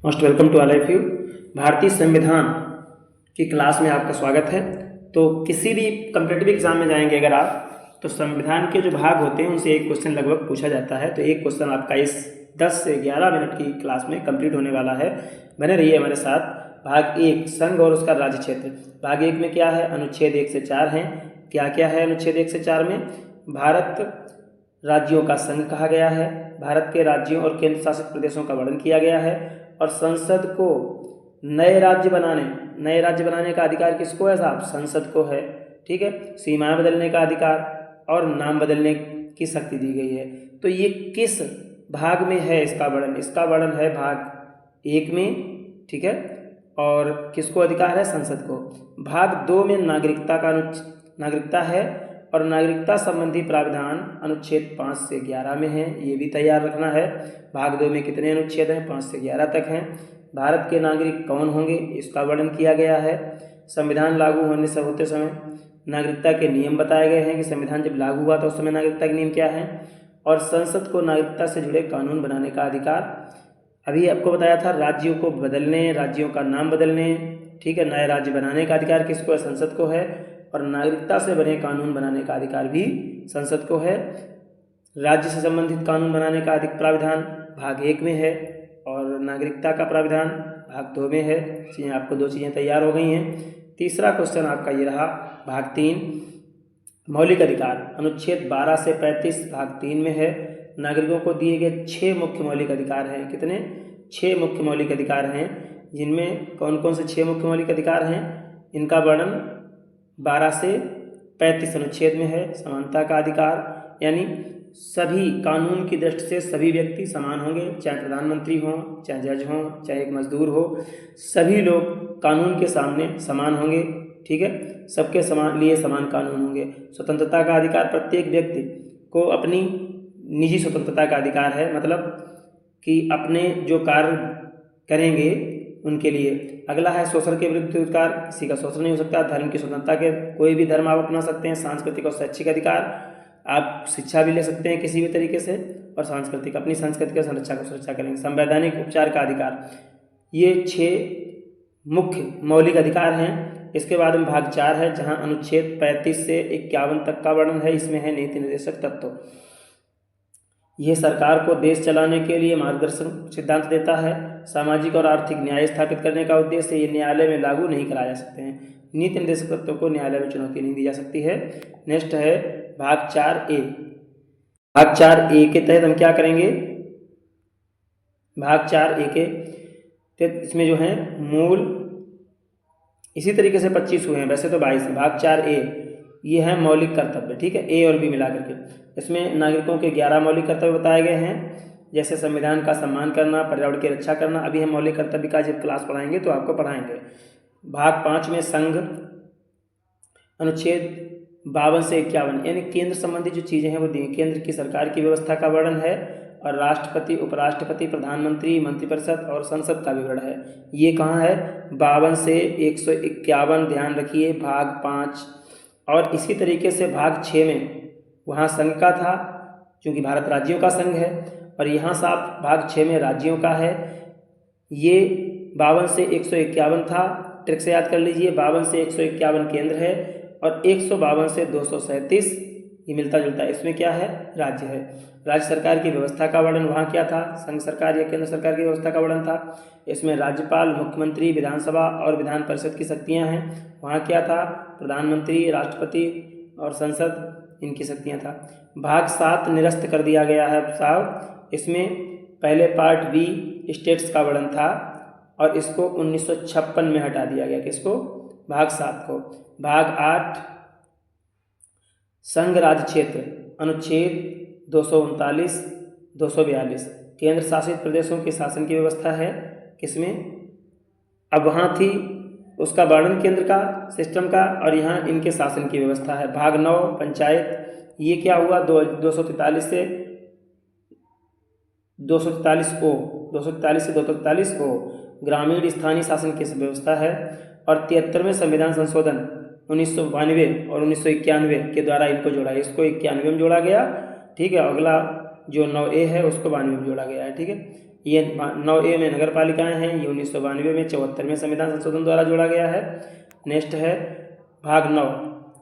Most welcome to all of you. भारतीय संविधान की क्लास में आपका स्वागत है। तो किसी भी कम्पिटिटिव एग्जाम में जाएंगे अगर आप, तो संविधान के जो भाग होते हैं उनसे एक क्वेश्चन लगभग पूछा जाता है। तो एक क्वेश्चन आपका इस 10 से 11 मिनट की क्लास में कंप्लीट होने वाला है। बने रहिए हमारे साथ। भाग 1 संघ और उसका राज्य क्षेत्र। भाग 1 में क्या है, अनुच्छेद 1 से 4 हैं। क्या क्या है अनुच्छेद 1 से 4 में? भारत राज्यों का संघ कहा गया है, भारत के राज्यों और केंद्र शासित प्रदेशों का वर्णन किया गया है, और संसद को नए राज्य बनाने का अधिकार किसको है साहब? संसद को है। ठीक है, सीमाएं बदलने का अधिकार और नाम बदलने की शक्ति दी गई है। तो ये किस भाग में है इसका वर्णन? इसका वर्णन है भाग 1 में। ठीक है, और किसको अधिकार है? संसद को। भाग 2 में नागरिकता है, और नागरिकता संबंधी प्रावधान अनुच्छेद 5 से 11 में है। ये भी तैयार रखना है। भाग 2 में कितने अनुच्छेद हैं? 5 से 11 तक हैं। भारत के नागरिक कौन होंगे, इसका वर्णन किया गया है। संविधान लागू होते समय नागरिकता के नियम बताए गए हैं कि संविधान जब लागू हुआ तो उस समय नागरिकता के नियम क्या हैं, और संसद को नागरिकता से जुड़े कानून बनाने का अधिकार। अभी आपको बताया था राज्यों को बदलने, राज्यों का नाम बदलने, ठीक है, नए राज्य बनाने का अधिकार किसको है? संसद को है। और नागरिकता से बने कानून बनाने का अधिकार भी संसद को है। राज्य से संबंधित कानून बनाने का अधिक प्राविधान भाग 1 में है, और नागरिकता का प्राविधान भाग 2 में है। चीज़ें आपको 2 चीज़ें तैयार हो गई हैं। तीसरा क्वेश्चन आपका ये रहा, भाग 3 मौलिक अधिकार। अनुच्छेद 12 से 35 भाग 3 में है। नागरिकों को दिए गए 6 मुख्य मौलिक अधिकार हैं। कितने? 6 मुख्य मौलिक अधिकार हैं, जिनमें कौन कौन से 6 मुख्य मौलिक अधिकार हैं, इनका वर्णन 12 से 35 अनुच्छेद में है। समानता का अधिकार, यानी सभी कानून की दृष्टि से सभी व्यक्ति समान होंगे, चाहे प्रधानमंत्री हों, चाहे जज हों, चाहे एक मजदूर हो, सभी लोग कानून के सामने समान होंगे। ठीक है, सबके लिए समान कानून होंगे। स्वतंत्रता का अधिकार, प्रत्येक व्यक्ति को अपनी निजी स्वतंत्रता का अधिकार है, मतलब कि अपने जो कार्य करेंगे उनके लिए। अगला है शोषण के विरुद्ध अधिकार, किसी का शोषण नहीं हो सकता। धर्म की स्वतंत्रता के, कोई भी धर्म आप अपना सकते हैं। सांस्कृतिक और शैक्षिक अधिकार, आप शिक्षा भी ले सकते हैं किसी भी तरीके से, और सांस्कृतिक अपनी संस्कृति की संरक्षा को सुरक्षा करेंगे। संवैधानिक उपचार का अधिकार, ये 6 मुख्य मौलिक अधिकार हैं। इसके बाद में भाग 4 है, जहां अनुच्छेद 35 से 51 तक का वर्णन है। इसमें है नीति निर्देशक तत्व। यह सरकार को देश चलाने के लिए मार्गदर्शन सिद्धांत देता है। सामाजिक और आर्थिक न्याय स्थापित करने का उद्देश्य, ये न्यायालय में लागू नहीं कराए जा सकते हैं। नीति निर्देशक तत्वों को न्यायालय में चुनौती नहीं दी जा सकती है। नेक्स्ट है भाग 4A। भाग 4A के तहत हम क्या करेंगे? भाग 4A के तहत इसमें जो है मूल, इसी तरीके से 25 हुए हैं, वैसे तो 22 है। भाग 4A ये है मौलिक कर्तव्य। ठीक है, ए और बी मिला करके इसमें नागरिकों के 11 मौलिक कर्तव्य बताए गए हैं, जैसे संविधान का सम्मान करना, पर्यावरण की रक्षा करना। अभी हम मौलिक कर्तव्य का जब क्लास पढ़ाएंगे तो आपको पढ़ाएंगे। भाग 5 में संघ, अनुच्छेद 52 से 51, यानी केंद्र संबंधी जो चीज़ें हैं वो दी। केंद्र की सरकार की व्यवस्था का वर्णन है, और राष्ट्रपति, उपराष्ट्रपति, प्रधानमंत्री, मंत्रिपरिषद और संसद का विवरण है। ये कहाँ है? 52 से 151, ध्यान रखिए, भाग 5। और इसी तरीके से भाग 6 में वहाँ संघ का था, क्योंकि भारत राज्यों का संघ है, और यहाँ साफ भाग 6 में राज्यों का है। ये 52 से 151 था, ट्रिक से याद कर लीजिए। 52 से 151 केंद्र है, और 152 से 237 ये मिलता जुलता है। इसमें क्या है? राज्य है। राज्य सरकार की व्यवस्था का वर्णन वहाँ क्या था? संघ सरकार या केंद्र सरकार की व्यवस्था का वर्णन था। इसमें राज्यपाल, मुख्यमंत्री, विधानसभा और विधान परिषद की शक्तियाँ हैं। वहाँ क्या था? प्रधानमंत्री, राष्ट्रपति और संसद, इनकी शक्तियाँ था। भाग 7 निरस्त कर दिया गया है साहब। इसमें पहले पार्ट बी स्टेट्स का वर्णन था, और इसको 1956 में हटा दिया गया। किसको? भाग 7 को। भाग 8 संघ राज्य क्षेत्र, अनुच्छेद 239, 242, केंद्र शासित प्रदेशों के शासन की व्यवस्था है। किसमें? अब वहाँ थी उसका वर्णन केंद्र का, सिस्टम का, और यहाँ इनके शासन की व्यवस्था है। भाग 9 पंचायत, ये क्या हुआ? 243 से 243 से 243 ग्रामीण स्थानीय शासन की व्यवस्था है। और 73वें संविधान संशोधन 1992 और 1991 के द्वारा इनको जोड़ा है। इसको 91 में जोड़ा गया, ठीक है, अगला जो 9A है उसको 92 में जोड़ा गया है। ठीक है, ये 9A में नगर पालिकाएँ हैं, ये 1992 में 74वें संविधान संशोधन द्वारा जोड़ा गया है। नेक्स्ट है भाग 9,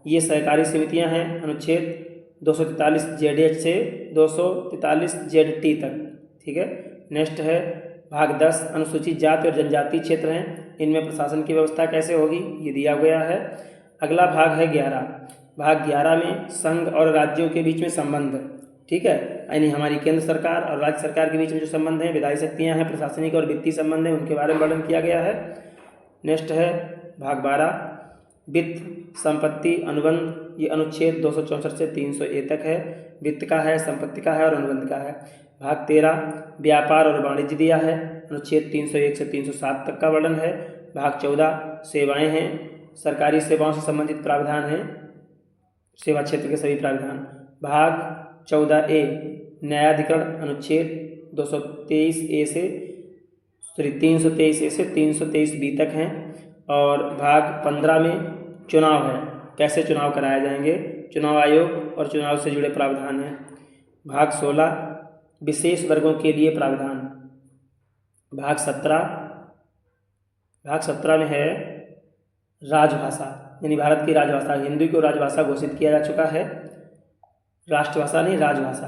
ये सहकारी समितियां हैं, अनुच्छेद 243 ZH से 243 ZT तक, ठीक है। नेक्स्ट है भाग 10, अनुसूचित जाति और जनजाति क्षेत्र हैं, इनमें प्रशासन की व्यवस्था कैसे होगी, ये दिया गया है। अगला भाग है 11, भाग 11 में संघ और राज्यों के बीच में संबंध, ठीक है, यानी हमारी केंद्र सरकार और राज्य सरकार के बीच में जो संबंध हैं, विधायी शक्तियां हैं, प्रशासनिक और वित्तीय संबंध हैं, उनके बारे में वर्णन किया गया है। नेक्स्ट है भाग 12, वित्त, संपत्ति, अनुबंध, ये अनुच्छेद 264 से 300A तक है, वित्त का है, संपत्ति का है और अनुबंध का है। भाग 13, व्यापार और वाणिज्य दिया है, अनुच्छेद 301 से 307 तक का वर्णन है। भाग 14, सेवाएं हैं, सरकारी सेवाओं से संबंधित प्रावधान हैं, सेवा क्षेत्र के सभी प्रावधान। भाग 14A, न्यायाधिकरण, अनुच्छेद 223A से 323A से 323B तक हैं। और भाग 15 में चुनाव है, कैसे चुनाव कराए जाएंगे, चुनाव आयोग और चुनाव से जुड़े प्रावधान हैं। भाग 16, विशेष वर्गों के लिए प्रावधान। भाग 17 में है राजभाषा, यानी भारत की राजभाषा, हिंदी को राजभाषा घोषित किया जा चुका है, राष्ट्रभाषा नहीं, राजभाषा।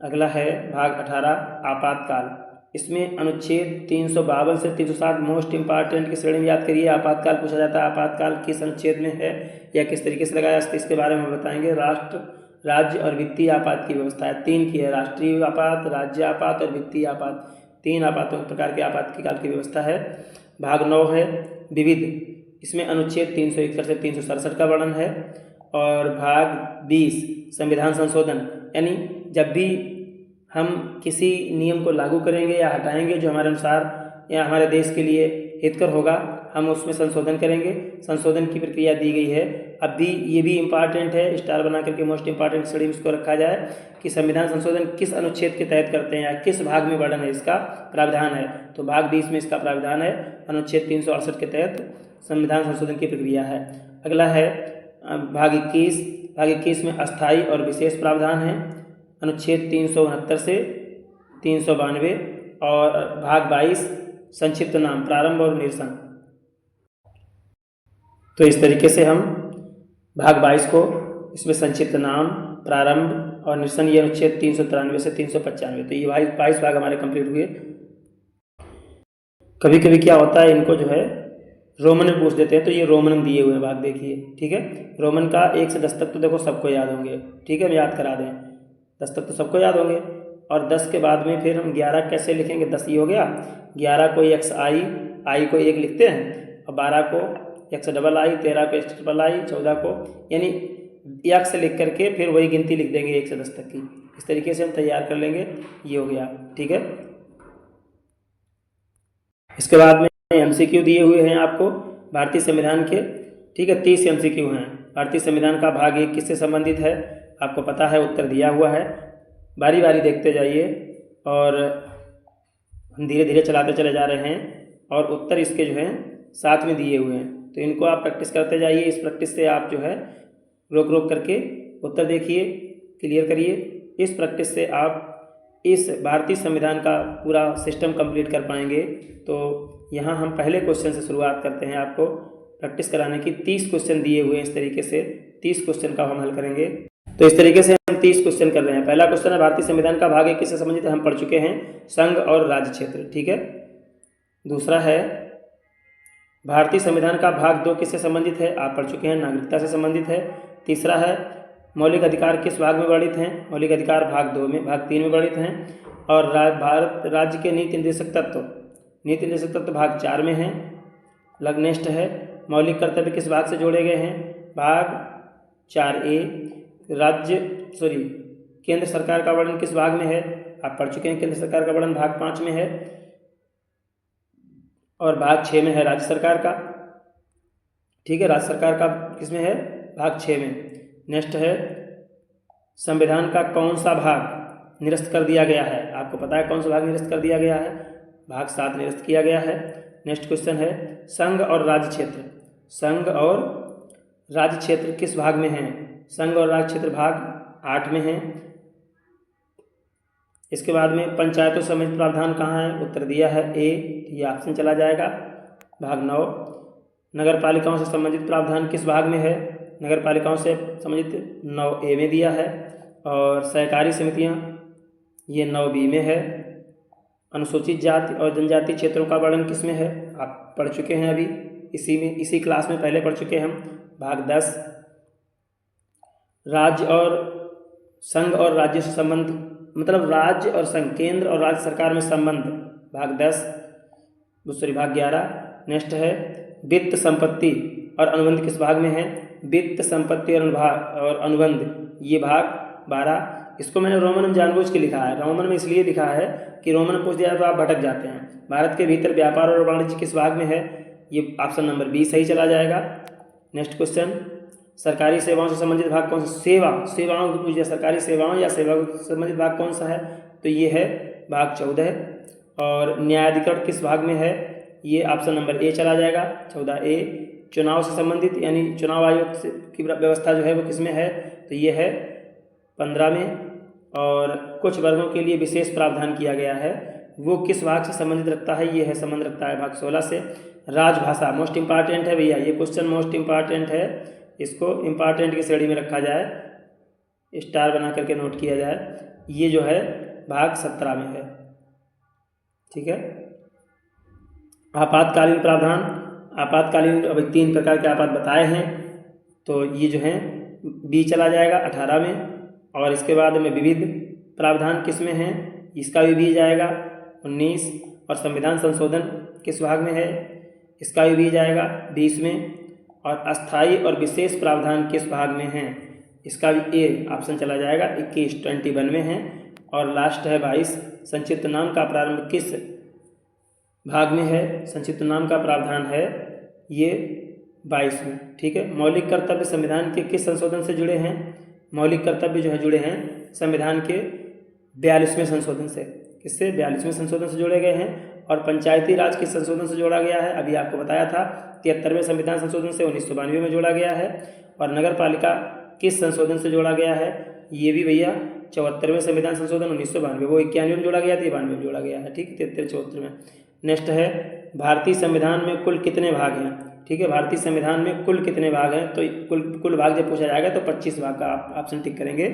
अगला है भाग 18, आपातकाल, इसमें अनुच्छेद 352 से 360 मोस्ट इम्पॉर्टेंट की श्रेणी में याद करिए। आपातकाल पूछा जाता है, आपातकाल किस अनुच्छेद में है या किस तरीके से लगाया जाता है, इसके बारे में बताएंगे। राष्ट्र, राज्य और वित्तीय आपात की व्यवस्था है, 3 की है, राष्ट्रीय आपात, राज्य आपात और वित्तीय आपात, 3 आपातों प्रकार के आपातकाल की व्यवस्था है। भाग 9 है विविध, इसमें अनुच्छेद 361 से 367 का वर्णन है। और भाग 20, संविधान संशोधन, यानी जब भी हम किसी नियम को लागू करेंगे या हटाएंगे जो हमारे अनुसार या हमारे देश के लिए हितकर होगा, हम उसमें संशोधन करेंगे। संशोधन की प्रक्रिया दी गई है। अब भी ये भी इम्पॉर्टेंट है, स्टार बना करके मोस्ट इम्पॉर्टेंट स्टडी में इसको रखा जाए कि संविधान संशोधन किस अनुच्छेद के तहत करते हैं या किस भाग में वर्णन है, इसका प्रावधान है। तो भाग 20 में इसका प्रावधान है, अनुच्छेद 368 के तहत संविधान संशोधन की प्रक्रिया है। अगला है भाग 21, भाग 21 में अस्थायी और विशेष प्रावधान है, अनुच्छेद 369 से 392। और भाग 22, संक्षिप्त नाम, प्रारंभ और निरसन। तो इस तरीके से हम भाग 22 को, इसमें संक्षिप्त नाम, प्रारंभ और निरसन, ये अनुच्छेद 393 से 395, तो ये 22 भाग हमारे कंप्लीट हुए। कभी कभी क्या होता है, इनको जो है रोमन में पूछ देते हैं, तो ये रोमन में दिए हुए हैं भाग, देखिए, ठीक है। रोमन का 1 से 10 तक तो देखो सबको याद होंगे, ठीक है, हम याद करा दें, 10 तक तो सबको याद होंगे। और 10 के बाद में फिर हम 11 कैसे लिखेंगे, 10 ये हो गया, 11 को XI को 1 लिखते हैं, और 12 को XII, 13 को XII, 14 को, यानी 1 से लिख करके फिर वही गिनती लिख देंगे 1 से 10 तक की। इस तरीके से हम तैयार कर लेंगे, ये हो गया, ठीक है। इसके बाद में MCQ दिए हुए हैं आपको भारतीय संविधान के, ठीक है, 30 MCQ हैं। भारतीय संविधान का भाग 1 किससे संबंधित है, आपको पता है, उत्तर दिया हुआ है, बारी बारी देखते जाइए और हम धीरे धीरे चलाते चले जा रहे हैं। और उत्तर इसके जो हैं साथ में दिए हुए हैं, तो इनको आप प्रैक्टिस करते जाइए। इस प्रैक्टिस से आप जो है रोक रोक करके उत्तर देखिए, क्लियर करिए। इस प्रैक्टिस से आप इस भारतीय संविधान का पूरा सिस्टम कंप्लीट कर पाएंगे। तो यहाँ हम पहले क्वेश्चन से शुरुआत करते हैं, आपको प्रैक्टिस कराने की। 30 क्वेश्चन दिए हुए हैं, इस तरीके से 30 क्वेश्चन का हम हल करेंगे। तो इस तरीके से हम 30 क्वेश्चन कर रहे हैं। पहला क्वेश्चन है भारतीय संविधान का भाग 1 किससे संबंधित है, हम पढ़ चुके हैं, संघ और राज्य क्षेत्र, ठीक है। दूसरा है भारतीय संविधान का भाग 2 किससे संबंधित है, आप पढ़ चुके हैं, नागरिकता से संबंधित है। तीसरा है मौलिक अधिकार किस भाग में वर्णित हैं, मौलिक अधिकार भाग 2 में, भाग 3 में वर्णित हैं। और भारत राज्य के नीति निर्देशक तत्व भाग 4 में है। नेक्स्ट है मौलिक कर्तव्य किस भाग से जोड़े गए हैं, भाग 4A। केंद्र सरकार का वर्णन किस भाग में है, आप पढ़ चुके हैं, केंद्र सरकार का वर्णन भाग 5 में है। और भाग 6 में है राज्य सरकार का, ठीक है, राज्य सरकार का किस में है, भाग 6 में। नेक्स्ट है संविधान का कौन सा भाग निरस्त कर दिया गया है, आपको पता है कौन सा भाग निरस्त कर दिया गया है, भाग 7 निरस्त किया गया है। नेक्स्ट क्वेश्चन है संघ और राज्य क्षेत्र, संघ और राज्य क्षेत्र किस भाग में है, संघ और राज्य क्षेत्र भाग 8 में है। इसके बाद में पंचायतों से संबंधित प्रावधान कहाँ है, उत्तर दिया है ए, ये ऑप्शन चला जाएगा भाग 9। नगर पालिकाओं से संबंधित प्रावधान किस भाग में है, नगर पालिकाओं से संबंधित 9A में दिया है। और सहकारी समितियाँ ये 9B में है। अनुसूचित जाति और जनजाति क्षेत्रों का वर्णन किस में है, आप पढ़ चुके हैं अभी इसी क्लास में पहले पढ़ चुके हैं हम, भाग 10। राज्य और संघ और राज्य से संबंध, मतलब राज्य और संघ, केंद्र और राज्य सरकार में संबंध, भाग 10 भाग 11। नेक्स्ट है वित्त संपत्ति और अनुबंध किस भाग में है, वित्त संपत्ति और अनुबंध ये भाग 12। इसको मैंने रोमन में जानबूझ के लिखा है, रोमन में इसलिए लिखा है कि रोमन में पूछ दिया तो आप भटक जाते हैं। भारत के भीतर व्यापार और वाणिज्य किस भाग में है, ये ऑप्शन नंबर बी सही चला जाएगा। नेक्स्ट क्वेश्चन, सरकारी सेवाओं से संबंधित भाग कौन सा, सेवाओं को पूछ दिया, सरकारी सेवाओं या सेवा से संबंधित भाग कौन सा है, तो ये है भाग 14। और न्यायाधिकरण किस भाग में है, ये ऑप्शन नंबर ए चला जाएगा 14A। चुनाव से संबंधित यानी चुनाव आयोग की व्यवस्था जो है वो किस में है, तो ये है 15 में। और कुछ वर्गों के लिए विशेष प्रावधान किया गया है, वो किस भाग से संबंधित रखता है, ये है संबंध रखता है भाग 16 से। राजभाषा मोस्ट इम्पॉर्टेंट है भैया, ये क्वेश्चन मोस्ट इम्पॉर्टेंट है, इसको इम्पॉर्टेंट की श्रेणी में रखा जाए, स्टार बना करके नोट किया जाए। ये जो है भाग 17 में है, ठीक है। आपातकालीन प्रावधान, आपातकालीन अब 3 प्रकार के आपात बताए हैं, तो ये जो है बी चला जाएगा 18 में। और इसके बाद में विविध प्रावधान किस में है, इसका भी बी जाएगा 19। और संविधान संशोधन किस भाग में है, इसका भी बी जाएगा 20 में। और अस्थायी और विशेष प्रावधान किस भाग में है, इसका भी ए ऑप्शन चला जाएगा 21 में है। और लास्ट है 22, संक्षिप्त नाम का प्रारंभ किस भाग में है, संक्षिप्त नाम का प्रावधान है ये 22 में, ठीक है। मौलिक कर्तव्य संविधान के किस संशोधन से जुड़े हैं, मौलिक कर्तव्य जो है जुड़े हैं संविधान के 42वें संशोधन से, किससे, 42वें संशोधन से जोड़े गए हैं। और पंचायती राज किस संशोधन से जोड़ा गया है, अभी आपको बताया था 73वें संविधान संशोधन से 1992 में जोड़ा गया है। और नगर पालिका किस संशोधन से जोड़ा गया है, ये भी भैया 74वें संविधान संशोधन 1992, वो 91 में जोड़ा गया था, 92 में जोड़ा गया है, ठीक, 73-74 में। नेक्स्ट है भारतीय संविधान में कुल कितने भाग हैं, ठीक है, भारतीय संविधान में कुल कितने भाग हैं, तो कुल भाग जब पूछा जाएगा तो 25 भाग का आप ऑप्शन टिक करेंगे।